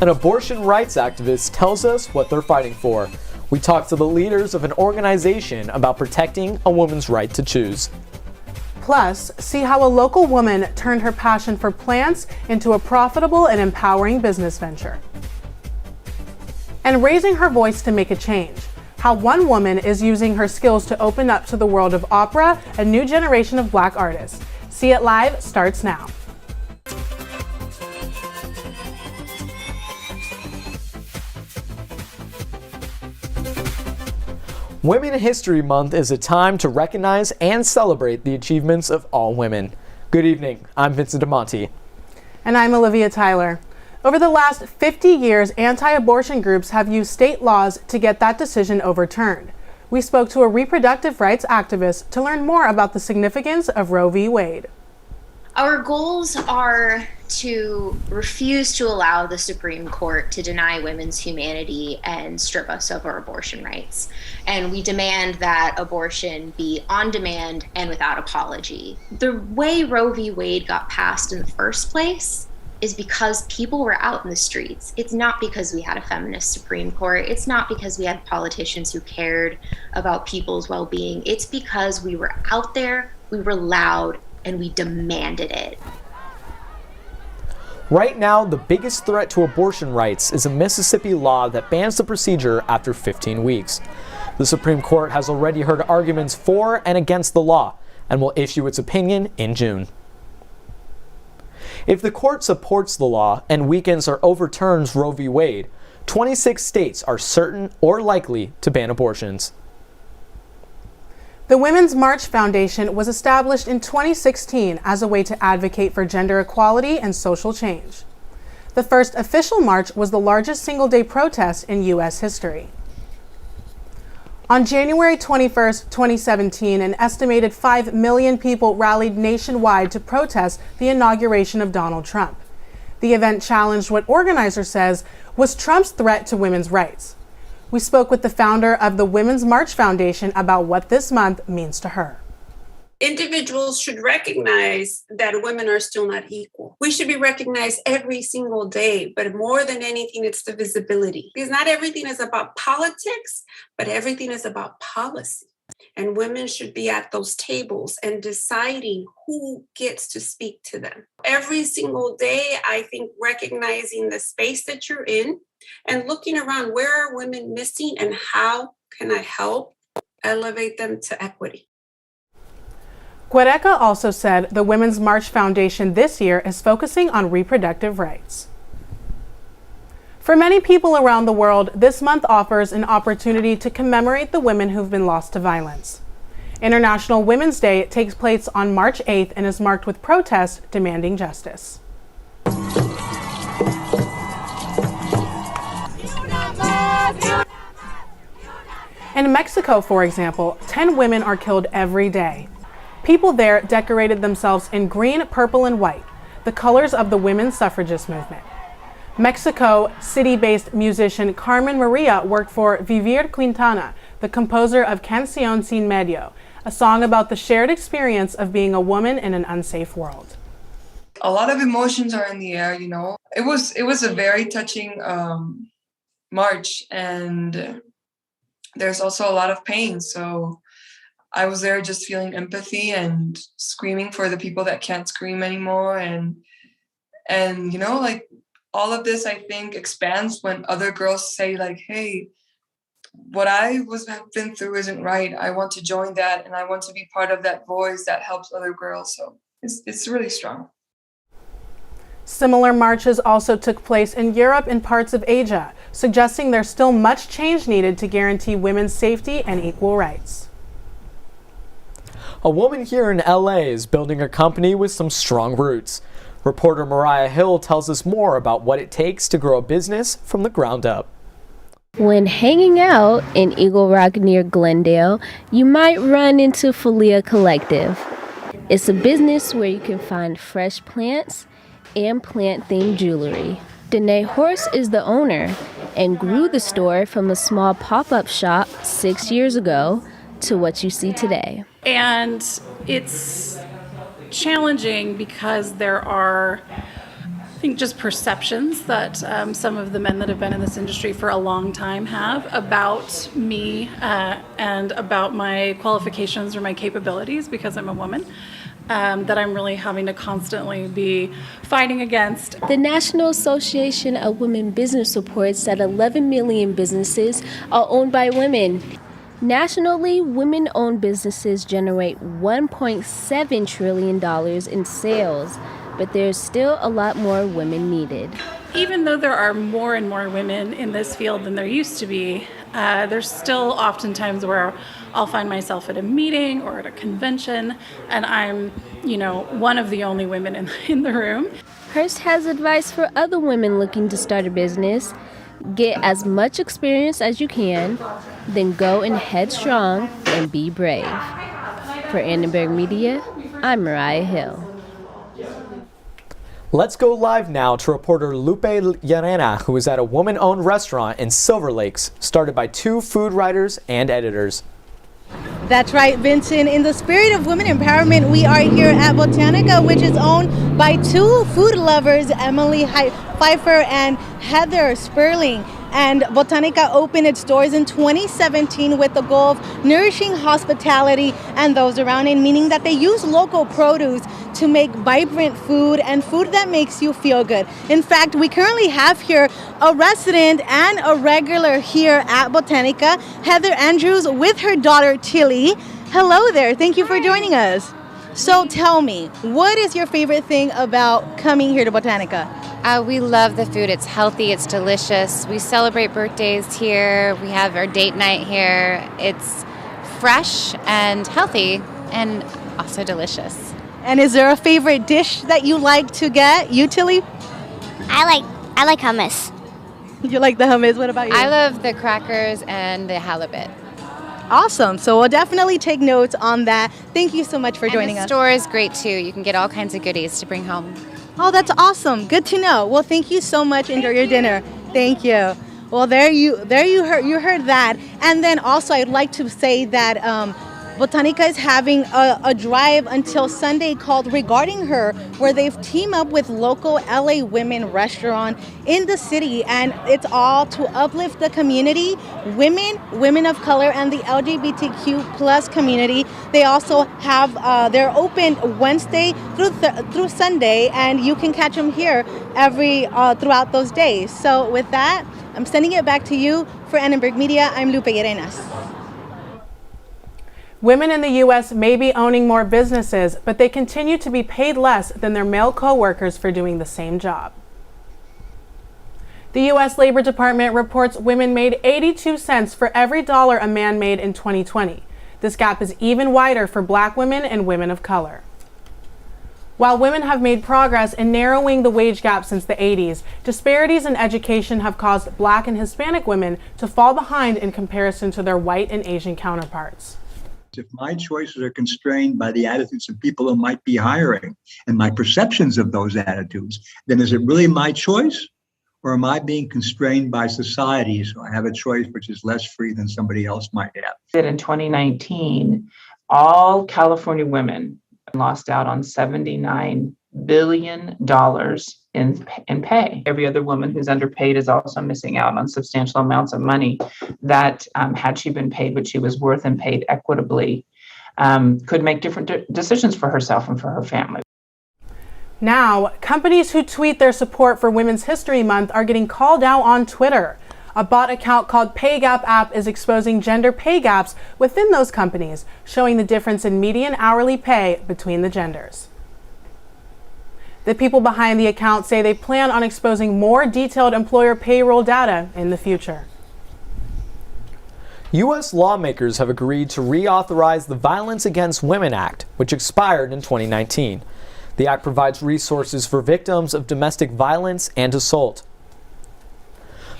An abortion rights activist tells us what they're fighting for. We talk to the leaders of an organization about protecting a woman's right to choose. Plus, see how a local woman turned her passion for plants into a profitable and empowering business venture. And raising her voice to make a change. How one woman is using her skills to open up to the world of opera, a new generation of Black artists. See It Live starts now. Women History Month is a time to recognize and celebrate the achievements of all women. Good evening, I'm Vincent Demonte. And I'm Olivia Tyler. Over the last 50 years, anti-abortion groups have used state laws to get that decision overturned. We spoke to a reproductive rights activist to learn more about the significance of Roe v. Wade. Our goals are to refuse to allow the Supreme Court to deny women's humanity and strip us of our abortion rights. And we demand that abortion be on demand and without apology. The way Roe v. Wade got passed in the first place is because people were out in the streets. It's not because we had a feminist Supreme Court. It's not because we had politicians who cared about people's well-being. It's because we were out there, we were loud, and we demanded it. Right now, the biggest threat to abortion rights is a Mississippi law that bans the procedure after 15 weeks. The Supreme Court has already heard arguments for and against the law and will issue its opinion in June. If the court supports the law and weakens or overturns Roe v. Wade, 26 states are certain or likely to ban abortions. The Women's March Foundation was established in 2016 as a way to advocate for gender equality and social change. The first official march was the largest single-day protest in U.S. history. On January 21, 2017, an estimated 5 million people rallied nationwide to protest the inauguration of Donald Trump. The event challenged what organizers says was Trump's threat to women's rights. We spoke with the founder of the Women's March Foundation about what this month means to her. Individuals should recognize that women are still not equal. We should be recognized every single day, but more than anything, it's the visibility. Because not everything is about politics, but everything is about policy. And women should be at those tables and deciding who gets to speak to them. Every single day, I think recognizing the space that you're in and looking around, where are women missing and how can I help elevate them to equity? Hricak also said the Women's March Foundation this year is focusing on reproductive rights. For many people around the world, this month offers an opportunity to commemorate the women who've been lost to violence. International Women's Day takes place on March 8th and is marked with protests demanding justice. In Mexico, for example, 10 women are killed every day. People there decorated themselves in green, purple, and white, the colors of the women's suffragist movement. Mexico city-based musician Carmen Maria worked for Vivir Quintana, the composer of Canción Sin Medio, a song about the shared experience of being a woman in an unsafe world. A lot of emotions are in the air, you know. It was a very touching march, and there's also a lot of pain. So I was there just feeling empathy and screaming for the people that can't scream anymore. And you know, like, all of this, I think, expands when other girls say, like, hey, what have been through isn't right. I want to join that, and I want to be part of that voice that helps other girls. So it's really strong. Similar marches also took place in Europe and parts of Asia, suggesting there's still much change needed to guarantee women's safety and equal rights. A woman here in LA is building a company with some strong roots. Reporter Mariah Hill tells us more about what it takes to grow a business from the ground up. When hanging out in Eagle Rock near Glendale, you might run into Folia Collective. It's a business where you can find fresh plants and plant-themed jewelry. Danae Horse is the owner and grew the store from a small pop-up shop 6 years ago to what you see today. And it's challenging because there are think just perceptions that some of the men that have been in this industry for a long time have about me and about my qualifications or my capabilities because I'm a woman. That I'm really having to constantly be fighting against. The National Association of Women Business reports that 11 million businesses are owned by women. Nationally, women-owned businesses generate $1.7 trillion in sales, but there's still a lot more women needed. Even though there are more and more women in this field than there used to be, there's still oftentimes where I'll find myself at a meeting or at a convention, and I'm, one of the only women in the room. Hearst has advice for other women looking to start a business. Get as much experience as you can, then go in headstrong and be brave. For Annenberg Media, I'm Mariah Hill. Let's go live now to reporter Lupe Llerenas, who is at a woman-owned restaurant in Silver Lakes, started by 2 food writers and editors. That's right, Vincent. In the spirit of women empowerment, we are here at Botanica, which is owned by 2 food lovers, Emily Pfeiffer and Heather Sperling. And Botanica opened its doors in 2017 with the goal of nourishing hospitality and those around it, meaning that they use local produce to make vibrant food and food that makes you feel good. In fact, we currently have here a resident and a regular here at Botanica, Heather Andrews, with her daughter Tilly. Hello there. Thank you for joining us. So tell me, what is your favorite thing about coming here to Botanica? We love the food. It's healthy. It's delicious. We celebrate birthdays here. We have our date night here. It's fresh and healthy and also delicious. And is there a favorite dish that you like to get? You, Tilly? I like hummus. You like the hummus. What about you? I love the crackers and the halibut. Awesome. So we'll definitely take notes on that. Thank you so much for joining us. The store is great too. You can get all kinds of goodies to bring home. Oh, that's awesome. Good to know. Well, thank you so much. Enjoy your dinner. Thank you. Well, there you heard that. And then also I'd like to say that Botanica is having a drive until Sunday called Regarding Her, where they've teamed up with local LA women restaurant in the city, and it's all to uplift the community, women of color, and the LGBTQ plus community. They also have they're open Wednesday through Sunday, and you can catch them here throughout those days. So with that, I'm sending it back to you. For Annenberg Media, I'm Lupe Llerenas. Women in the U.S. may be owning more businesses, but they continue to be paid less than their male co-workers for doing the same job. The U.S. Labor Department reports women made 82 cents for every dollar a man made in 2020. This gap is even wider for Black women and women of color. While women have made progress in narrowing the wage gap since the 80s, disparities in education have caused Black and Hispanic women to fall behind in comparison to their white and Asian counterparts. If my choices are constrained by the attitudes of people who might be hiring and my perceptions of those attitudes, then is it really my choice? Or am I being constrained by society so I have a choice which is less free than somebody else might have? That in 2019, all California women lost out on $79 billion in pay. Every other woman who's underpaid is also missing out on substantial amounts of money that, had she been paid what she was worth and paid equitably, could make different decisions for herself and for her family. Now, companies who tweet their support for Women's History Month are getting called out on Twitter. A bot account called Pay Gap app is exposing gender pay gaps within those companies, showing the difference in median hourly pay between the genders. The people behind the account say they plan on exposing more detailed employer payroll data in the future. U.S. lawmakers have agreed to reauthorize the Violence Against Women Act, which expired in 2019. The act provides resources for victims of domestic violence and assault.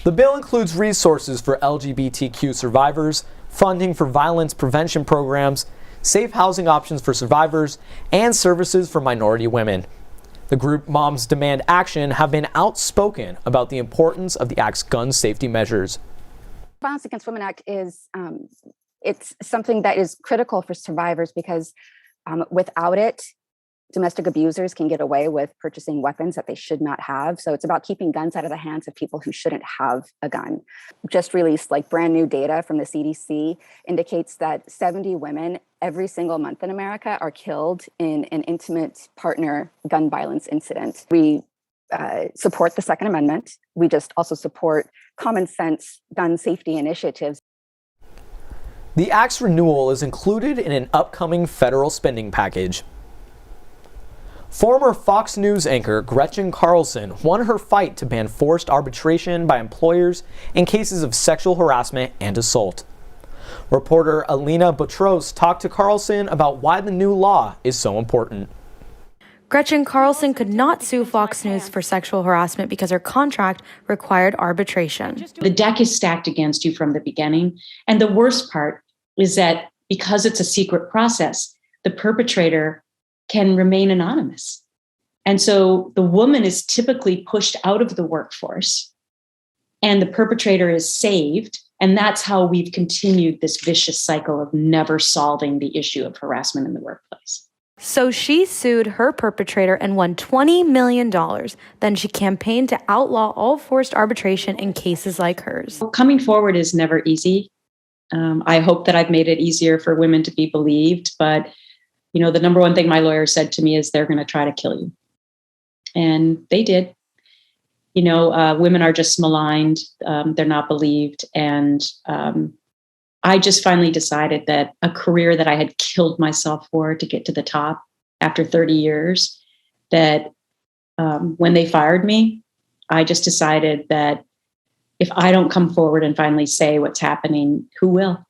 The bill includes resources for LGBTQ survivors, funding for violence prevention programs, safe housing options for survivors, and services for minority women. The group Moms Demand Action have been outspoken about the importance of the Act's gun safety measures. Violence Against Women Act is it's something that is critical for survivors because without it, domestic abusers can get away with purchasing weapons that they should not have. So it's about keeping guns out of the hands of people who shouldn't have a gun. Just released like brand new data from the CDC indicates that 70 women every single month in America are killed in an intimate partner gun violence incident. We support the Second Amendment. We just also support common sense gun safety initiatives. The Act's renewal is included in an upcoming federal spending package. Former Fox News anchor Gretchen Carlson won her fight to ban forced arbitration by employers in cases of sexual harassment and assault. Reporter Alena Botros talked to Carlson about why the new law is so important. Gretchen Carlson could not sue Fox News for sexual harassment because her contract required arbitration. The deck is stacked against you from the beginning. And the worst part is that because it's a secret process, the perpetrator can remain anonymous. And so the woman is typically pushed out of the workforce and the perpetrator is saved. And that's how we've continued this vicious cycle of never solving the issue of harassment in the workplace. So she sued her perpetrator and won $20 million. Then she campaigned to outlaw all forced arbitration in cases like hers. Coming forward is never easy. I hope that I've made it easier for women to be believed, but you know, the number one thing my lawyer said to me is they're going to try to kill you. And they did. You know, women are just maligned. They're not believed. And I just finally decided that a career that I had killed myself for to get to the top after 30 years, that when they fired me, I just decided that if I don't come forward and finally say what's happening, who will?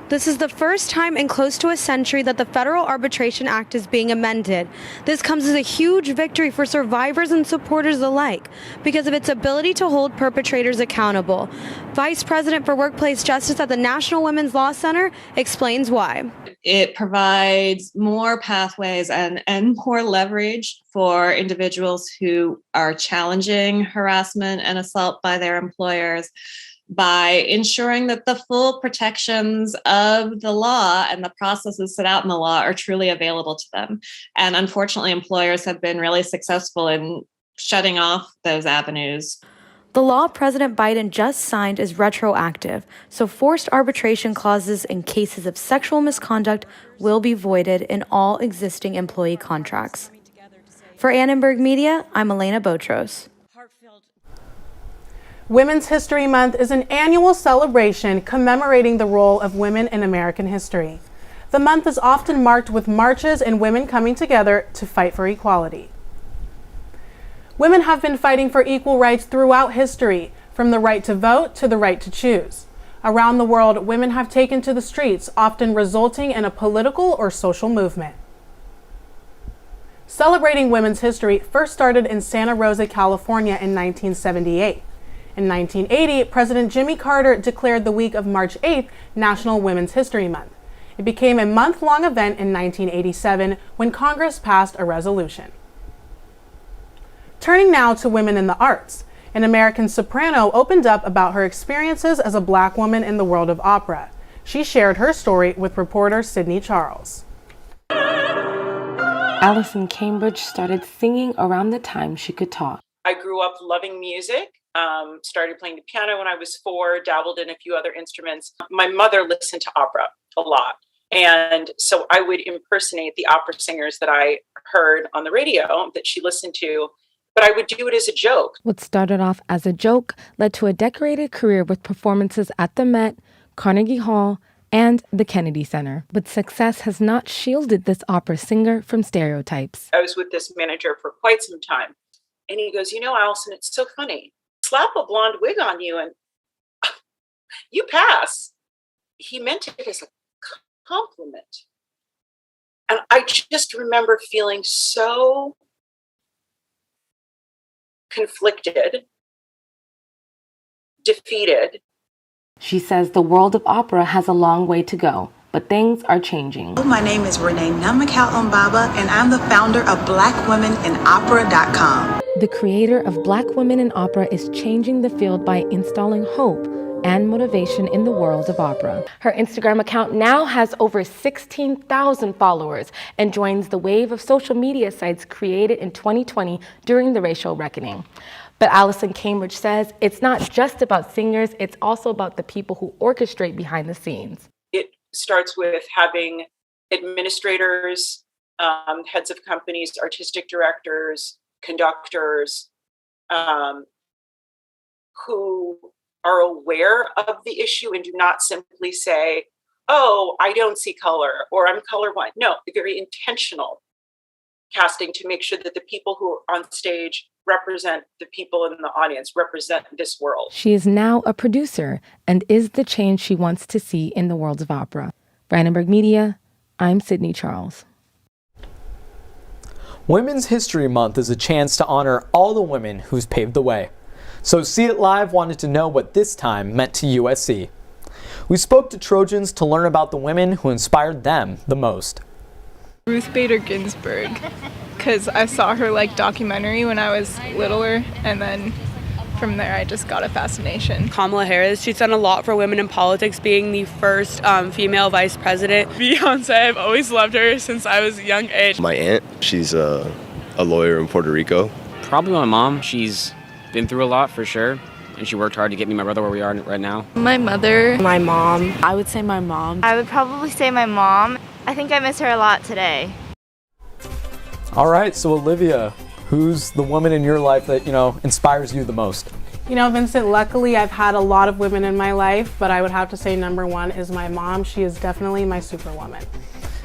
This is the first time in close to a century that the Federal Arbitration Act is being amended. This comes as a huge victory for survivors and supporters alike because of its ability to hold perpetrators accountable. Vice President for Workplace Justice at the National Women's Law Center explains why. It provides more pathways and more leverage for individuals who are challenging harassment and assault by their employers, by ensuring that the full protections of the law and the processes set out in the law are truly available to them. And unfortunately, employers have been really successful in shutting off those avenues. The law President Biden just signed is retroactive, so forced arbitration clauses in cases of sexual misconduct will be voided in all existing employee contracts. For Annenberg Media, I'm Elena Botros. Women's History Month is an annual celebration commemorating the role of women in American history. The month is often marked with marches and women coming together to fight for equality. Women have been fighting for equal rights throughout history, from the right to vote to the right to choose. Around the world, women have taken to the streets, often resulting in a political or social movement. Celebrating women's history first started in Santa Rosa, California in 1978. In 1980, President Jimmy Carter declared the week of March 8th National Women's History Month. It became a month-long event in 1987 when Congress passed a resolution. Turning now to women in the arts, an American soprano opened up about her experiences as a Black woman in the world of opera. She shared her story with reporter Sydney Charles. Allison Cambridge started singing around the time she could talk. I grew up loving music. Started playing the piano when I was 4, dabbled in a few other instruments. My mother listened to opera a lot. And so I would impersonate the opera singers that I heard on the radio that she listened to, but I would do it as a joke. What started off as a joke led to a decorated career with performances at the Met, Carnegie Hall, and the Kennedy Center. But success has not shielded this opera singer from stereotypes. I was with this manager for quite some time. And he goes, you know, Allison, it's so funny. Slap a blonde wig on you and you pass. He meant it as a compliment. And I just remember feeling so conflicted, defeated. She says the world of opera has a long way to go, but things are changing. My name is Renee Namakal Umbaba, and I'm the founder of BlackWomenInOpera.com. The creator of Black Women in Opera is changing the field by installing hope and motivation in the world of opera. Her Instagram account now has over 16,000 followers and joins the wave of social media sites created in 2020 during the racial reckoning. But Allison Cambridge says it's not just about singers, it's also about the people who orchestrate behind the scenes. It starts with having administrators, heads of companies, artistic directors, conductors, who are aware of the issue and do not simply say, oh, I don't see color or I'm colorblind. No, very intentional casting to make sure that the people who are on stage represent the people in the audience, represent this world. She is now a producer and is the change she wants to see in the world of opera. Brandenburg Media, I'm Sydney Charles. Women's History Month is a chance to honor all the women who's paved the way. So See It Live wanted to know what this time meant to USC. We spoke to Trojans to learn about the women who inspired them the most. Ruth Bader Ginsburg, because I saw her documentary when I was littler, and then from there I just got a fascination. Kamala Harris, she's done a lot for women in politics, being the first female vice president. Beyonce, I've always loved her since I was a young age. My aunt, she's a lawyer in Puerto Rico. Probably my mom. She's been through a lot for sure, and she worked hard to get me and my brother where we are right now. My mother. My mom. I would say my mom. I would probably say my mom. I think I miss her a lot today. All right, so Olivia, who's the woman in your life that, inspires you the most? Vincent, luckily I've had a lot of women in my life, but I would have to say number one is my mom. She is definitely my superwoman.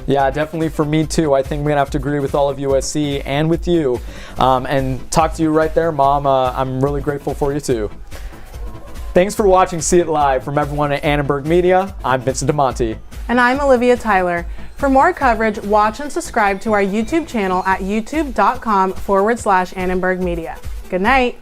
Yeah, definitely for me too. I think we're gonna have to agree with all of USC and with you, and talk to you right there, Mom. I'm really grateful for you too. Thanks for watching See It Live. From everyone at Annenberg Media, I'm Vincent Demonte. And I'm Olivia Tyler. For more coverage, watch and subscribe to our YouTube channel at youtube.com/Annenberg Media. Good night.